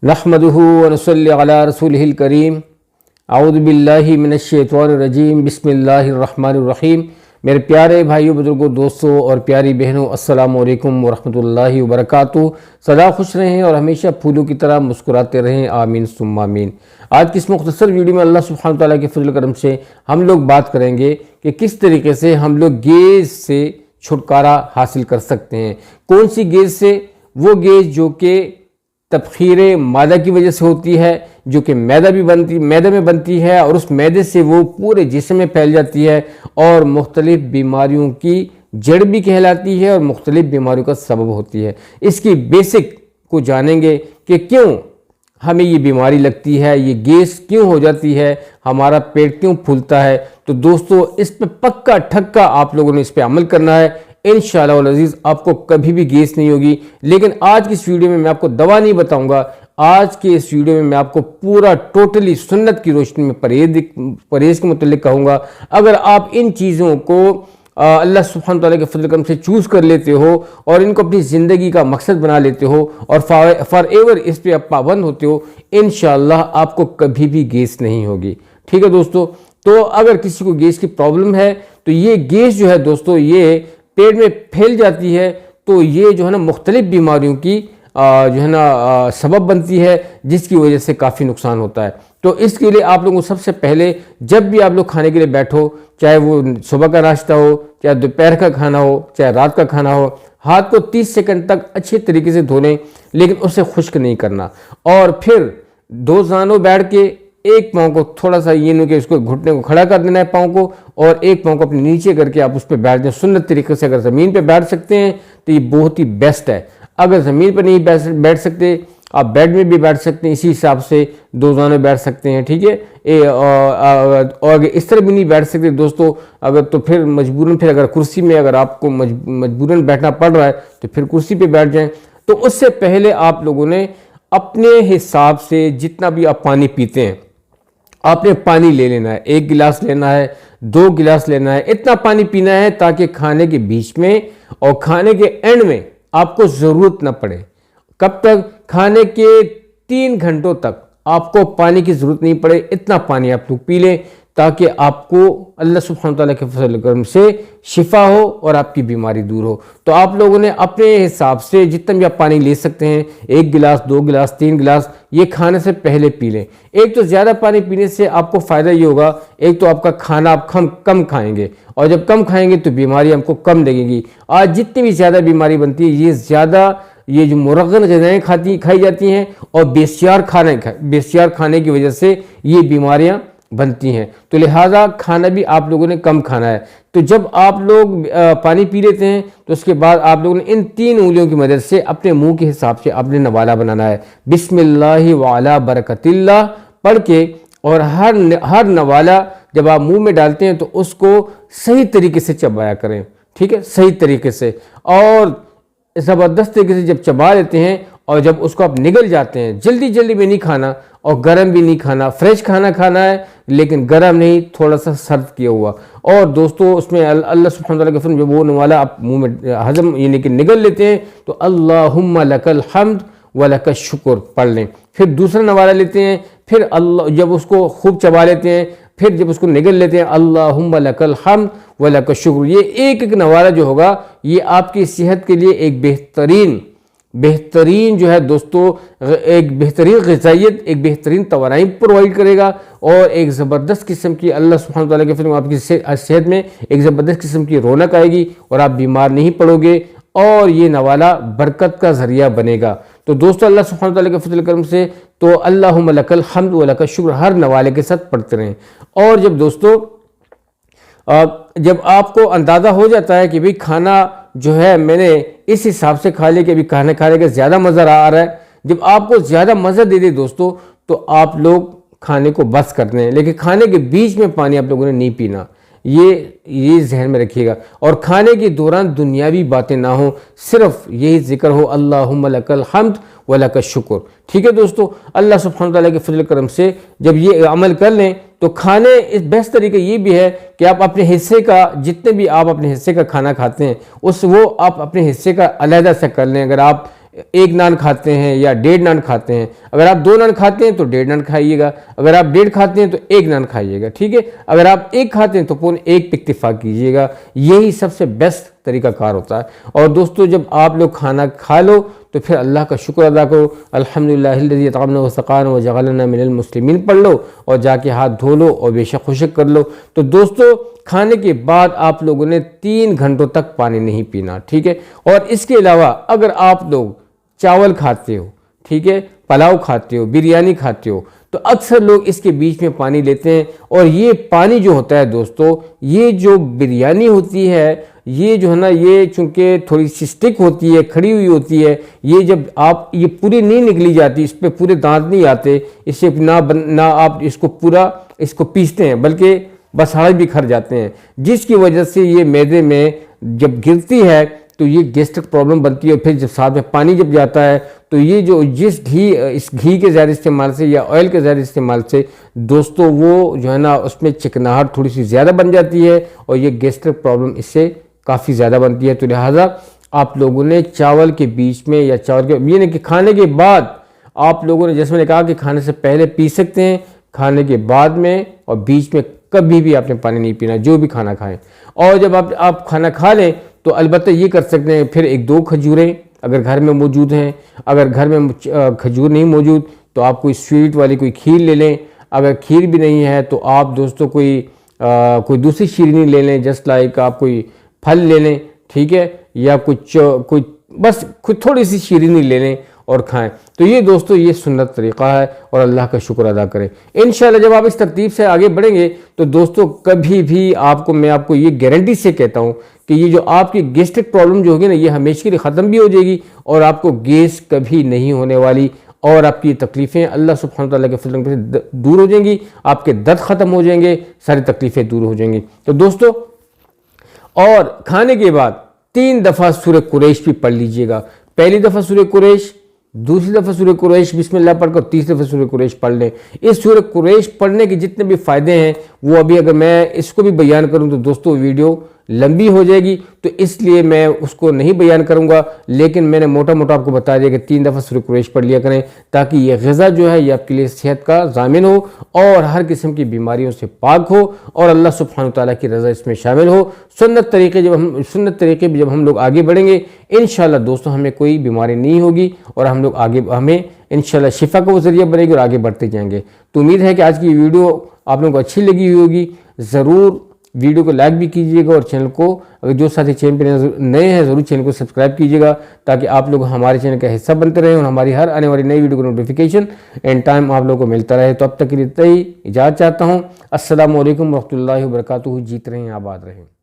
नहमदुहु व नसल्ली अला रसूलिहिल करीम। आऊज़ु बिल्लाहि मिनश्शैतानिर्रजीम। बिस्मिल्लाहिर्रहमानिर्रहीम। मेरे प्यारे भाइयों, बुजुर्गों, दोस्तों और प्यारी बहनों, अस्सलामु अलैकुम व रहमतुल्लाहि व बरकातुहू। सदा खुश रहें और हमेशा फूलों की तरह मुस्कुराते रहें। आमीन सुम्मा आमीन। आज की इस मुख्तसर वीडियो में अल्लाह सुब्हानहू व तआला के फजल करम से हम लोग बात करेंगे कि किस तरीके से हम लोग गेज से छुटकारा हासिल कर सकते हैं। कौन सी गेज से? वो गेज जो कि तबखीर मादा की वजह से होती है, जो कि मैदा में बनती है और उस मैदे से वो पूरे जिस्म में फैल जाती है और मुख्तलिफ बीमारियों की जड़ भी कहलाती है और मुख्तलिफ बीमारियों का सबब होती है। इसकी बेसिक को जानेंगे कि क्यों हमें ये बीमारी लगती है, ये गैस क्यों हो जाती है, हमारा पेट क्यों फूलता है। तो दोस्तों, इस पे पक्का ठक्का आप लोगों ने इस पे अमल करना है। इंशाअल्लाह अज़ीज़ आपको कभी भी गैस नहीं होगी। लेकिन आज की इस वीडियो में मैं आपको दवा नहीं बताऊंगा। आज के इस वीडियो में मैं आपको पूरा टोटली सुन्नत की रोशनी में परहेज़ के मुतल्लिक़ कहूँगा। अगर आप इन चीज़ों को अल्लाह सुब्हानहू व तआला के फज़ल करम से चूज़ कर लेते हो और इनको अपनी ज़िंदगी का मकसद बना लेते हो और फॉर एवर इस पर आप पाबंद होते हो, इंशाअल्लाह आपको कभी भी गैस नहीं होगी। ठीक है दोस्तों। तो अगर किसी को गैस की प्रॉब्लम है तो ये गैस जो है दोस्तों, ये पेट में फैल जाती है, तो ये जो है ना मुख्तलिफ बीमारियों की जो है ना सबब बनती है, जिसकी वजह से काफ़ी नुकसान होता है। तो इसके लिए आप लोगों को सबसे पहले जब भी आप लोग खाने के लिए बैठो, चाहे वो सुबह का नाश्ता हो, चाहे दोपहर का खाना हो, चाहे रात का खाना हो, हाथ को 30 सेकंड तक अच्छे तरीके से धो लें, लेकिन उसे खुश्क नहीं करना। और फिर दो जानों बैठ के एक पाँव को थोड़ा सा ये नहीं कि उसको घुटने को खड़ा कर देना है पाँव को, और एक पाँव को अपने नीचे करके आप उस पर बैठ जाए सुन्नत तरीके से। अगर ज़मीन पे बैठ सकते हैं तो ये बहुत ही बेस्ट है। अगर ज़मीन पर नहीं बैठ सकते, आप बेड में भी बैठ सकते हैं, इसी हिसाब से दो जानों बैठ सकते हैं। ठीक है। और अगर इस तरह भी नहीं बैठ सकते दोस्तों, अगर तो फिर मजबूरन फिर अगर कुर्सी में अगर आपको मजबूरन बैठना पड़ रहा है तो फिर कुर्सी पे बैठ जाएं। तो उससे पहले आप लोगों ने अपने हिसाब से जितना भी आप पानी पीते हैं, आपने पानी ले लेना है। 1 गिलास लेना है, 2 गिलास लेना है, इतना पानी पीना है ताकि खाने के बीच में और खाने के एंड में आपको ज़रूरत ना पड़े। कब तक? खाने के 3 घंटों तक आपको पानी की ज़रूरत नहीं पड़े, इतना पानी आप लोग पी लें ताकि आपको अल्लाह सुब्हानहू व तआला के फज़ल करम से शिफा हो और आपकी बीमारी दूर हो। तो आप लोगों ने अपने हिसाब से जितना भी आप पानी ले सकते हैं, 1 गिलास, 2 गिलास, 3 गिलास, ये खाने से पहले पी लें। एक तो ज़्यादा पानी पीने से आपको फ़ायदा ये होगा, एक तो आपका खाना आप कम खाएंगे, और जब कम खाएंगे तो बीमारी हमको कम लगेगी। आज जितनी भी ज़्यादा बीमारी बनती है, ये जो मुरगन ग़िज़ाएँ खाई जाती हैं और बेसियार खाने की वजह से ये बीमारियाँ बनती हैं। तो लिहाजा खाना भी आप लोगों ने कम खाना है। तो जब आप लोग पानी पी लेते हैं तो उसके बाद आप लोगों ने इन 3 उंगलियों की मदद से अपने मुंह के हिसाब से आपने नवाला बनाना है। बिस्मिल्लाहि व अला बरकतिल्लाह पढ़ के, और हर नवाला जब आप मुंह में डालते हैं तो उसको सही तरीके से चबाया करें। ठीक है, सही तरीके से, और ज़बरदस्त तरीके से जब चबा लेते हैं और जब उसको आप निगल जाते हैं, जल्दी में नहीं खाना और गरम भी नहीं खाना। फ्रेश खाना खाना है लेकिन गरम नहीं, थोड़ा सा सर्व किया हुआ। और दोस्तों, उसमें अल्लाह सुब्हानहू व तआला के फज़ल जब वो नवाला आप मुंह में हजम यानी कि निगल लेते हैं तो अल्लाहुम्मा लकल हम्द व लकल शुक्र पढ़ लें। फिर दूसरा नवाला लेते हैं, फिर अल्लाह जब उसको खूब चबा लेते हैं, फिर जब उसको निगल लेते हैं अल्लाहुम्मा लकल हम्द व लकल शुक्र। ये एक नवाला जो होगा ये आपकी सेहत के लिए एक बेहतरीन जो है दोस्तों, एक बेहतरीन ग़िज़ाइयत, एक बेहतरीन तवानाई प्रोवाइड करेगा और एक ज़बरदस्त किस्म की अल्लाह सुब्हानहू व तआला के फज़ल आपकी सेहत में एक ज़बरदस्त किस्म की रौनक आएगी और आप बीमार नहीं पड़ोगे और ये नवाला बरकत का ज़रिया बनेगा। तो दोस्तों, अल्लाह सुब्हानहू व तआला के फज़ल करम से तो अल्लाहुम्मा लकल हम्द व लकल शुक्र हर नवाले के साथ पढ़ते रहें। और जब दोस्तों जब आपको अंदाज़ा हो जाता है कि भाई खाना जो है मैंने इस हिसाब से खा लिया कि अभी खाने का ज़्यादा मज़ा आ रहा है, जब आपको ज़्यादा मज़ा दे दे दोस्तों तो आप लोग खाने को बस कर दें, लेकिन खाने के बीच में पानी आप लोगों ने नहीं पीना। ये जहन में रखिएगा। और खाने के दौरान दुनियावी बातें ना हो, सिर्फ यही जिक्र हो अल्लाहुम्मा लकल हम्द व लकल शुक्र। ठीक है दोस्तों, अल्लाह सुब्हानहू व तआला के फज़ल करम से जब ये अमल कर लें तो खाने इस बेस्ट तरीका ये भी है कि आप अपने हिस्से का जितने भी आप अपने हिस्से का खाना खाते हैं वो आप अपने हिस्से का अलहदा से कर लें। अगर आप ایک نان کھاتے ہیں یا 1.5 نان کھاتے ہیں، اگر آپ 2 نان کھاتے ہیں تو 1.5 نان کھائیے گا، اگر آپ 1.5 کھاتے ہیں تو 1 نان کھائیے گا، ٹھیک ہے۔ اگر آپ 1 کھاتے ہیں تو پورے 1 پہ اکتفا کیجیے گا، یہی سب سے بیسٹ طریقہ کار ہوتا ہے۔ اور دوستو جب آپ لوگ کھانا کھا لو تو پھر اللہ کا شکر ادا کرو، الحمدللہ الذی اطعمنا وسقانا وجعلنا من المسلمین پڑھ لو اور جا کے ہاتھ دھو لو اور بے شک خشک کر لو۔ تو دوستو کھانے کے بعد آپ لوگوں نے 3 گھنٹوں تک پانی نہیں پینا، ٹھیک ہے۔ اور اس کے علاوہ اگر آپ لوگ چاول کھاتے ہو، ٹھیک ہے، پلاؤ کھاتے ہو، بریانی کھاتے ہو، تو اکثر لوگ اس کے بیچ میں پانی لیتے ہیں، اور یہ پانی جو ہوتا ہے دوستو، یہ جو بریانی ہوتی ہے یہ جو ہے نا، یہ چونکہ تھوڑی سی سٹک ہوتی ہے، کھڑی ہوئی ہوتی ہے، یہ جب آپ یہ پوری نہیں نکلی جاتی، اس پہ پورے دانت نہیں آتے، اس سے نہ آپ اس کو پورا اس کو پیستے ہیں بلکہ بس ہڑ بھی کھر جاتے ہیں، جس کی وجہ سے یہ معدے میں جب گرتی ہے تو یہ گیسٹرک پرابلم بنتی ہے۔ پھر جب ساتھ میں پانی جب جاتا ہے تو یہ جو اس گھی کے زیادہ استعمال سے یا آئل کے زیادہ استعمال سے دوستو وہ جو ہے نا اس میں چکناہٹ تھوڑی سی زیادہ بن جاتی ہے، اور یہ گیسٹرک پرابلم اس سے کافی زیادہ بنتی ہے۔ تو لہٰذا آپ لوگوں نے چاول کے بیچ میں یا چاول کے یہ نہیں کہ کھانے کے بعد آپ لوگوں نے، جیسے میں نے کہا کہ کھانے سے پہلے پی سکتے ہیں، کھانے کے بعد میں اور بیچ میں کبھی بھی آپ نے پانی نہیں پینا، جو بھی کھانا کھائیں۔ اور جب آپ کھانا کھا لیں تو البتہ یہ کر سکتے ہیں، پھر 1-2 کھجوریں اگر گھر میں موجود ہیں، اگر گھر میں کھجور نہیں موجود تو آپ کوئی سویٹ والی کوئی کھیر لے لیں، اگر کھیر بھی نہیں ہے تو آپ دوستوں کوئی دوسری شیرینی لے لیں، جسٹ لائک آپ کوئی پھل لے لیں، ٹھیک ہے، یا کوئی بس تھوڑی سی شیرینی لے لیں اور کھائیں۔ تو یہ دوستو یہ سنت طریقہ ہے، اور اللہ کا شکر ادا کریں۔ انشاءاللہ جب آپ اس ترتیب سے آگے بڑھیں گے تو دوستو کبھی بھی میں آپ کو یہ گارنٹی سے کہتا ہوں کہ یہ جو آپ کی گیسٹرک پرابلم جو ہوگی نا، یہ ہمیشہ کے لیے ختم بھی ہو جائے گی، اور آپ کو گیس کبھی نہیں ہونے والی، اور آپ کی تکلیفیں اللہ سبحانہ وتعالیٰ کے فضل سے دور ہو جائیں گی، آپ کے درد ختم ہو جائیں گے، ساری تکلیفیں دور ہو جائیں گی۔ تو دوستو اور کھانے کے بعد 3 دفعہ سورہ قریش بھی پڑھ لیجئے گا، پہلی دفعہ سورہ قریش، دوسری دفعہ سورہ قریش بسم اللہ پڑھ کر، تیسری دفعہ سورہ قریش پڑھ لیں۔ اس سورہ قریش پڑھنے کے جتنے بھی فائدے ہیں وہ ابھی اگر میں اس کو بھی بیان کروں تو دوستو ویڈیو لمبی ہو جائے گی، تو اس لیے میں اس کو نہیں بیان کروں گا، لیکن میں نے موٹا آپ کو بتا دیا کہ 3 دفعہ سورہ قریش پڑھ لیا کریں، تاکہ یہ غذا جو ہے یہ آپ کے لیے صحت کا ضامن ہو اور ہر قسم کی بیماریوں سے پاک ہو، اور اللہ سبحانہ تعالیٰ کی رضا اس میں شامل ہو۔ سنت طریقے جب ہم لوگ آگے بڑھیں گے انشاءاللہ دوستو ہمیں کوئی بیماری نہیں ہوگی، اور ہم لوگ ہمیں انشاءاللہ شفا کا وہ ذریعہ بنے گی اور آگے بڑھتے جائیں گے۔ تو امید ہے کہ آج کی ویڈیو آپ لوگوں کو اچھی لگی ہوگی، ضرور ویڈیو کو لائک بھی کیجئے گا، اور چینل کو اگر جو ساتھی چینل پہ نئے ہیں ضرور چینل کو سبسکرائب کیجئے گا، تاکہ آپ لوگ ہمارے چینل کا حصہ بنتے رہیں اور ہماری ہر آنے والی نئی ویڈیو کا نوٹیفیکیشن اینڈ ٹائم آپ لوگوں کو ملتا رہے۔ تو اب تک کے لیے اجازت چاہتا ہوں، السلام علیکم ورحمۃ اللہ وبرکاتہ، جیت رہیں آباد رہیں۔